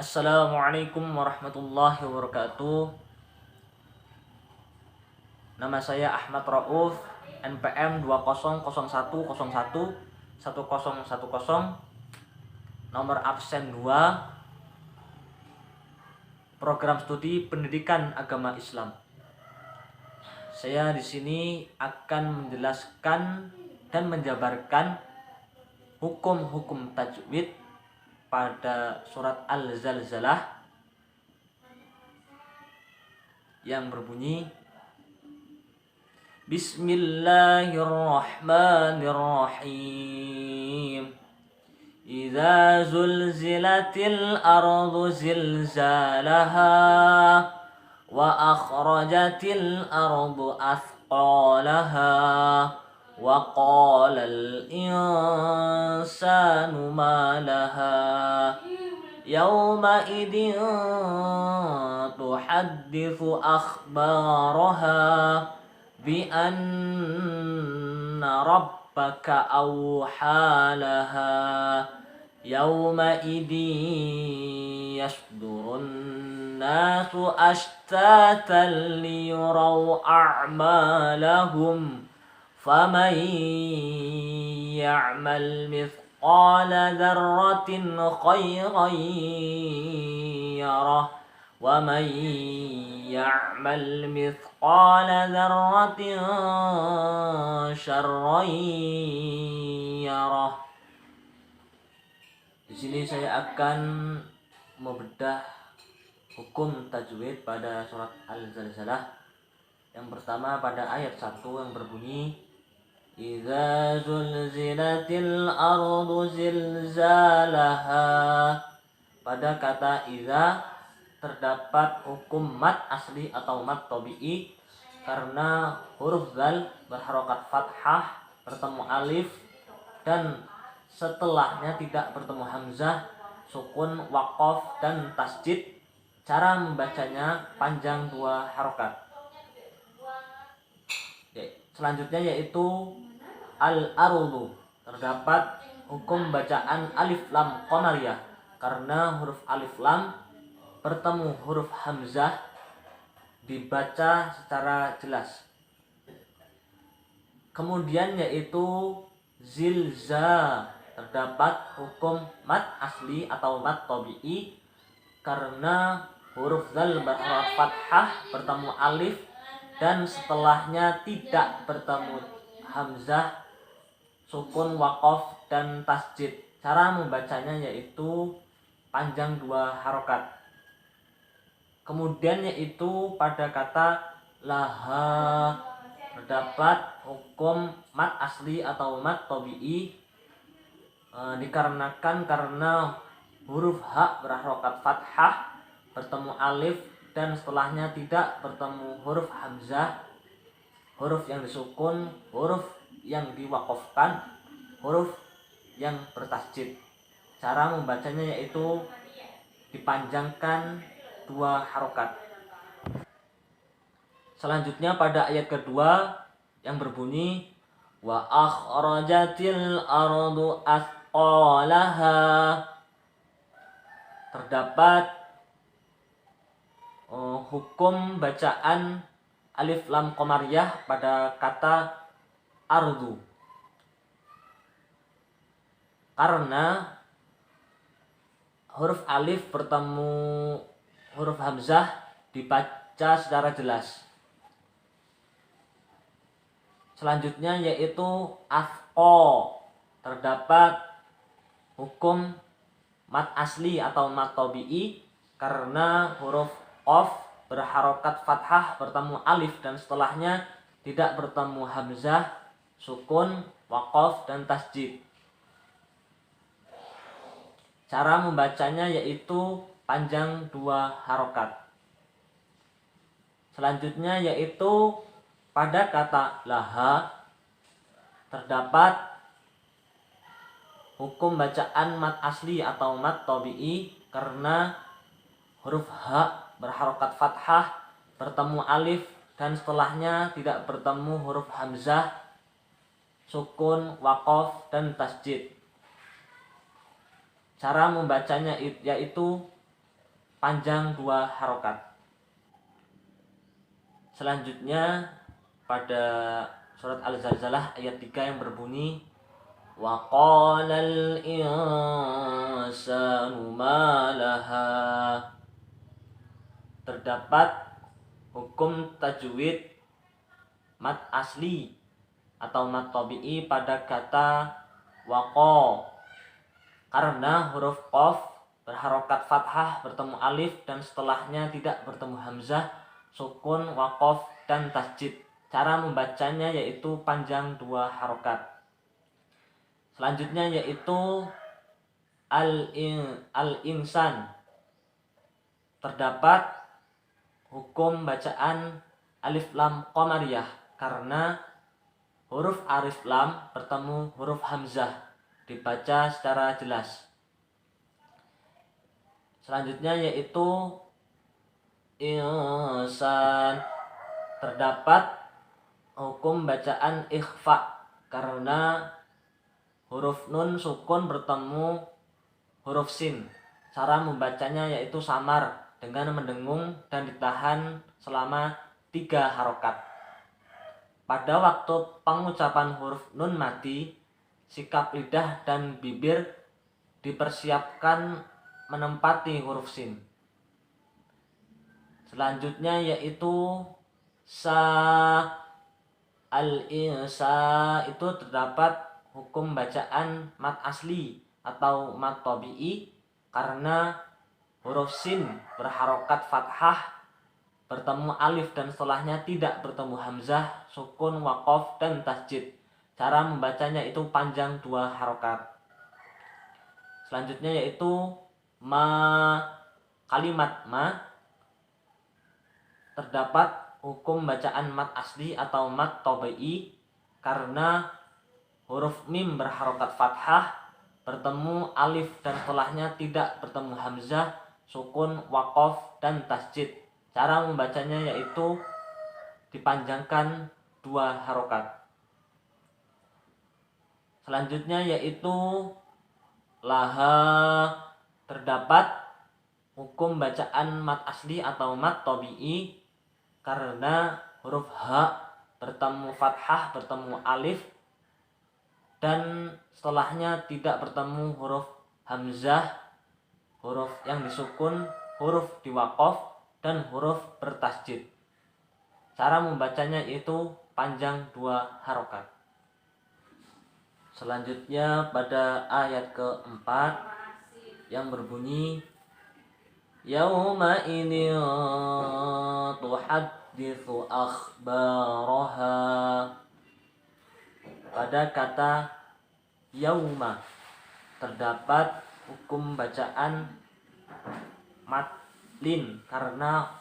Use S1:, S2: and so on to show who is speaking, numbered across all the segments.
S1: Assalamualaikum warahmatullahi wabarakatuh. Nama saya Ahmad Rauf, NPM 2001011010, nomor absen 2, program studi Pendidikan Agama Islam. Saya di sini akan menjelaskan dan menjabarkan hukum-hukum tajwid pada surat Al-Zalzalah yang berbunyi Bismillahirrahmanirrahim. Idza zulzilatil ardu zilzalaha wa akhrajatil ardu athqalaha wa qalal insanu ma laha yawma idin tuhadditsu akhbaraha bi anna rabbaka awha laha yawma idin yasdurun nasu ashtatan liyuraw a'malahum faman ya'mal mithqala dzarratin khairan yarah wa man ya'mal mithqala dzarratin syarran yarah. Di sini saya akan membedah hukum tajwid pada surat Al-Zalzalah. Yang pertama pada ayat 1 yang berbunyi Idza zulzilatil ardu zilzalaha. Pada kata idza terdapat hukum mat asli atau mat tabi'i karena huruf zal berharokat fathah bertemu alif dan setelahnya tidak bertemu hamzah, sukun, waqaf dan tasjid. Cara membacanya panjang 2 harokat. Selanjutnya yaitu al-ardu. Terdapat hukum bacaan alif lam qamariyah karena huruf alif lam bertemu huruf hamzah dibaca secara jelas. Kemudian yaitu zilza. Terdapat hukum mat asli atau mat tabi'i karena huruf zal berharokat fathah bertemu alif dan setelahnya tidak bertemu hamzah, sukun, waqaf dan tasjid. Cara membacanya yaitu panjang 2 harokat. Kemudian yaitu pada kata laha terdapat hukum mat asli atau mat tabi'i dikarenakan karena huruf ha berharokat fathah bertemu alif dan setelahnya tidak bertemu huruf hamzah, huruf yang disukun, huruf yang diwaqafkan, huruf yang bertasjid. Cara membacanya yaitu dipanjangkan 2 harokat. Selanjutnya pada ayat kedua yang berbunyi wa akhrajatil ardu athqalaha. Terdapat hukum bacaan alif lam qamariyah pada kata ardu karena huruf alif bertemu huruf hamzah dibaca secara jelas. Selanjutnya yaitu afqa. Terdapat hukum mat asli atau mat tabi'i karena huruf qaf berharokat fathah bertemu alif dan setelahnya tidak bertemu hamzah, sukun, waqaf dan tasjid. Cara membacanya yaitu panjang 2 harokat. Selanjutnya yaitu pada kata laha terdapat hukum bacaan mat asli atau mat tabi'i karena huruf ha berharokat fathah bertemu alif dan setelahnya tidak bertemu huruf hamzah, sukun, waqaf dan tasjid. Cara membacanya yaitu panjang 2 harokat. Selanjutnya pada surat Al-Zalzalah ayat 3 yang berbunyi wa qalal insanu ma laha. Terdapat hukum tajwid mad asli atau mad tabi'i pada kata waqa, karena huruf qaf berharokat fathah bertemu alif dan setelahnya tidak bertemu hamzah, sukun, waqaf, dan tasjid. Cara membacanya yaitu panjang 2 harokat. Selanjutnya yaitu al-insan. Terdapat hukum bacaan alif lam qamariyah karena huruf alif lam bertemu huruf hamzah, dibaca secara jelas. Selanjutnya yaitu insan. Terdapat hukum bacaan ikhfa karena huruf nun sukun bertemu huruf sin. Cara membacanya yaitu samar dengan mendengung dan ditahan selama 3 harokat. Pada waktu pengucapan huruf nun mati, sikap lidah dan bibir dipersiapkan menempati huruf sin. Selanjutnya yaitu sa. Al-insa itu terdapat hukum bacaan mad asli atau mad tabi'i karena huruf sin berharokat fathah bertemu alif dan setelahnya tidak bertemu hamzah, sukun, waqaf, dan tasjid. Cara membacanya itu panjang 2 harokat. Selanjutnya yaitu ma. Kalimat ma terdapat hukum bacaan mad asli atau mad tabi'i karena huruf mim berharokat fathah bertemu alif dan setelahnya tidak bertemu hamzah, sukun, waqaf, dan tasjid. Cara membacanya yaitu dipanjangkan 2 harokat. Selanjutnya yaitu laha. Terdapat hukum bacaan mad asli atau mad tabi'i karena huruf ha bertemu fathah bertemu alif dan setelahnya tidak bertemu huruf hamzah, huruf yang disukun, huruf diwaqaf, dan huruf bertasjid. Cara membacanya itu panjang 2 harokat. Selanjutnya pada ayat keempat yang berbunyi yauma idin tuhadditsu akhbaraha. Pada kata yauma terdapat hukum bacaan madlin karena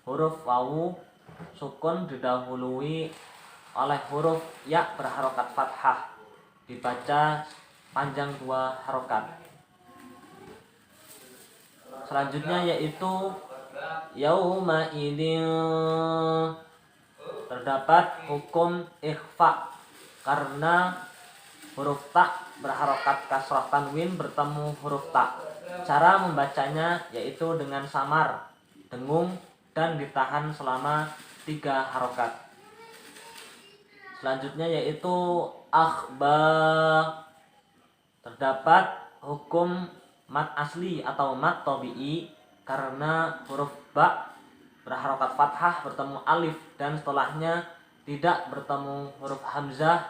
S1: huruf wawu sukun didahului oleh huruf ya berharokat fathah, dibaca panjang 2 harokat. Selanjutnya yaitu yauma idin. Terdapat hukum ikhfa karena huruf ta berharokat kasrah tanwin bertemu huruf ta. Cara membacanya yaitu dengan samar, dengung, dan ditahan selama 3 harokat. Selanjutnya yaitu akhbar. Terdapat hukum mad asli atau mad tabi'i karena huruf ba berharokat fathah bertemu alif dan setelahnya tidak bertemu huruf hamzah,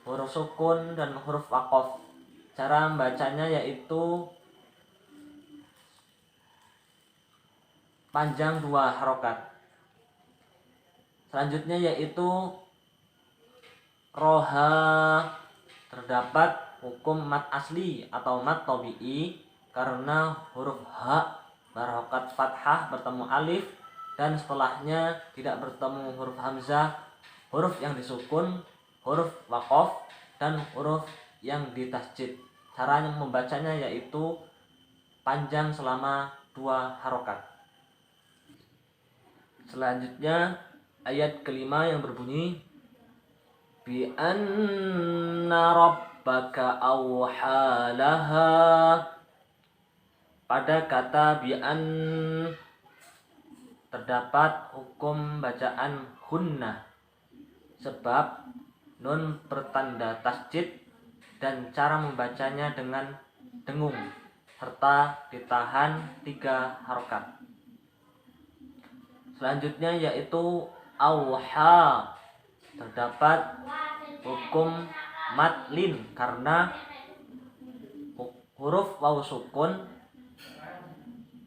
S1: huruf sukun, dan huruf waqaf. Cara membacanya yaitu panjang 2 harokat. Selanjutnya yaitu roha. Terdapat hukum mad asli atau mad tabi'i karena huruf ha berharokat fathah bertemu alif dan setelahnya tidak bertemu huruf hamzah, huruf yang disukun, huruf waqaf, dan huruf yang ditasjid. Cara membacanya yaitu panjang selama 2 harokat. Selanjutnya ayat kelima yang berbunyi bi anna rabbaka awha laha. Pada kata bi'an terdapat hukum bacaan hunna, sebab nun bertanda tasjid dan cara membacanya dengan dengung serta ditahan 3 harokat. Selanjutnya yaitu auha, terdapat hukum matlin karena huruf waw sukun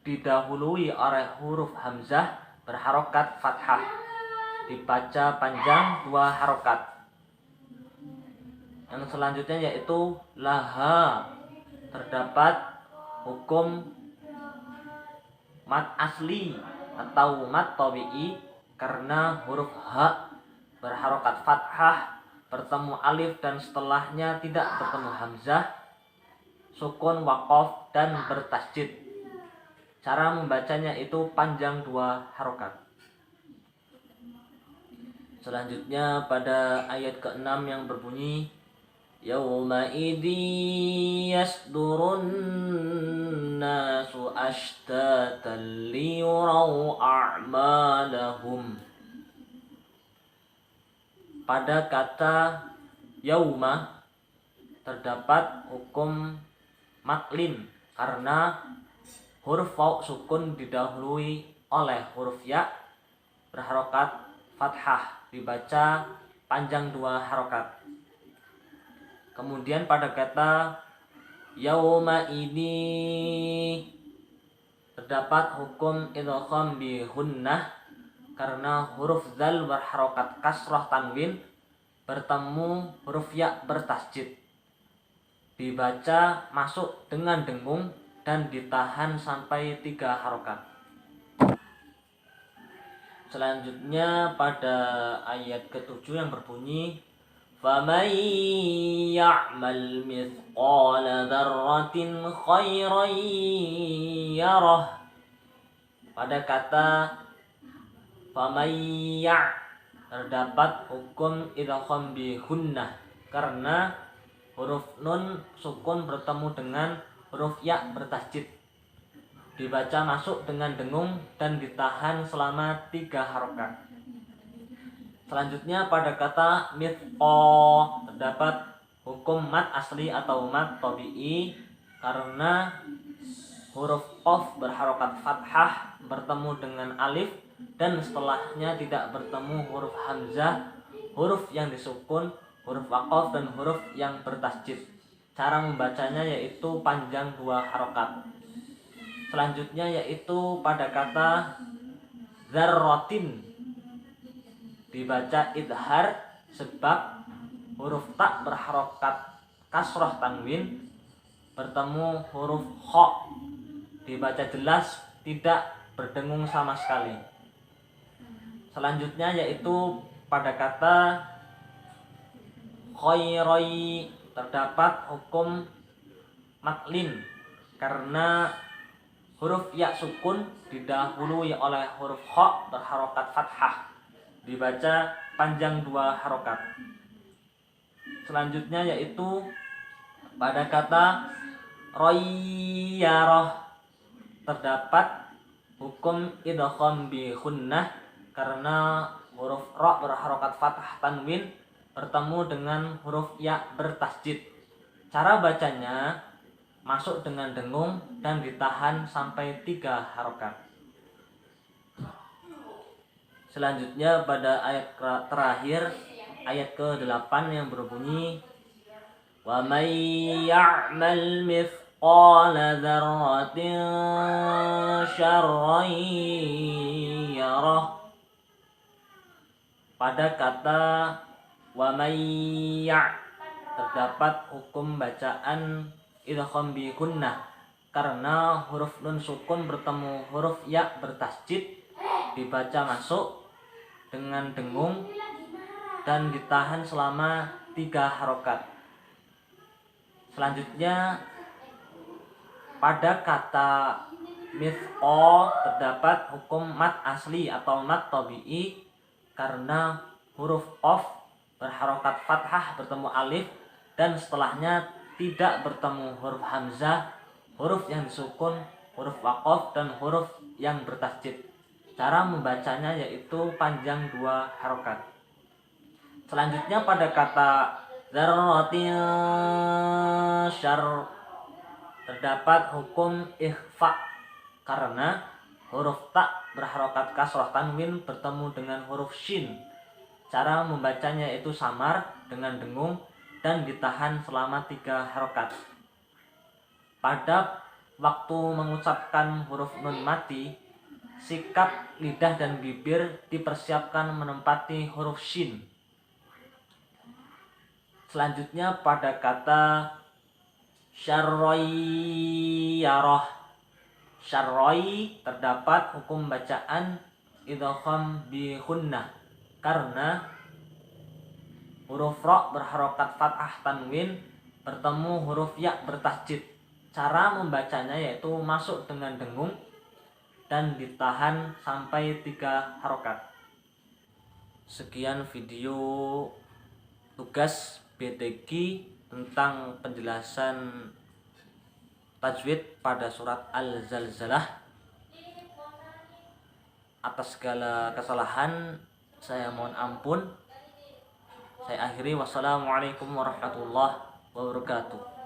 S1: didahului oleh huruf hamzah berharokat fathah, dibaca panjang 2 harokat. Yang selanjutnya yaitu laha, terdapat hukum mat asli atau mat tabi'i karena huruf ha berharokat fathah bertemu alif dan setelahnya tidak bertemu hamzah, sukun waqaf dan bertasjid. Cara membacanya itu panjang 2 harokat. Selanjutnya pada ayat ke-6 yang berbunyi yauma idzi yasdurun nasu ashtatan liyurau a'malahum. Pada kata yauma terdapat hukum matlin karena huruf waw sukun didahului oleh huruf ya berharokat fathah, dibaca panjang 2 harokat. Kemudian pada kata yauma ini terdapat hukum idgham bi hunnah karena huruf zal berharokat kasrah tanwin bertemu huruf ya bertasjid, dibaca masuk dengan dengung dan ditahan sampai 3 harokat. Selanjutnya pada ayat ke-7 yang berbunyi faman ya'mal mithqala dzarratin khairan yarah. Pada kata faman ya' terdapat hukum idgham bi hunnah karena huruf nun sukun bertemu dengan huruf ya bertasjid, dibaca masuk dengan dengung dan ditahan selama 3 harokat. Selanjutnya pada kata mithqa terdapat hukum mat asli atau mat tabi'i karena huruf qaf berharokat fathah bertemu dengan alif dan setelahnya tidak bertemu huruf hamzah, huruf yang disukun, huruf waqaf dan huruf yang bertasjid. Cara membacanya yaitu panjang 2 harokat. Selanjutnya yaitu pada kata dzarratin, dibaca idhar sebab huruf ta berharokat kasrah tanwin bertemu huruf kha, dibaca jelas tidak berdengung sama sekali. Selanjutnya yaitu pada kata khairai terdapat hukum matlin karena huruf ya sukun didahului oleh huruf kha berharokat fathah, dibaca panjang 2 harokat. Selanjutnya yaitu pada kata royyarah terdapat hukum idgham bi hunnah karena huruf ra berharokat fathah tanwin bertemu dengan huruf ya bertasjid. Cara bacanya masuk dengan dengung dan ditahan sampai 3 harokat. Selanjutnya pada ayat terakhir, ayat ke-8 yang berbunyi wa may ya'mal mithqala dzarratin syarran yarah. Pada kata wa may ya' terdapat hukum bacaan idgham bi gunnah karena huruf nun sukun bertemu huruf ya bertasjid, dibaca masuk dengan dengung dan ditahan selama 3 harokat. Selanjutnya pada kata mithqa terdapat hukum mat asli atau mat tabi'i karena huruf qaf berharokat fathah bertemu alif dan setelahnya tidak bertemu huruf hamzah, huruf yang disukun, huruf waqaf dan huruf yang bertasjid. Cara membacanya yaitu panjang 2 harokat. Selanjutnya pada kata dzarratin syarr terdapat hukum ikhfa karena huruf ta berharokat kasroh tanwin bertemu dengan huruf shin. Cara membacanya yaitu samar dengan dengung dan ditahan selama 3 harokat. Pada waktu mengucapkan huruf nun mati, sikap lidah dan bibir dipersiapkan menempati huruf shin. Selanjutnya pada kata syarroyyarah. Syarroi terdapat hukum bacaan idgham bi gunnah karena huruf ro berharokat fathah tanwin bertemu huruf ya bertasjid. Cara membacanya yaitu masuk dengan dengung dan ditahan sampai 3 harokat. Sekian video tugas BTQ tentang penjelasan tajwid pada surat Al-Zalzalah. Atas segala kesalahan saya mohon ampun. Saya akhiri, wassalamualaikum warahmatullahi wabarakatuh.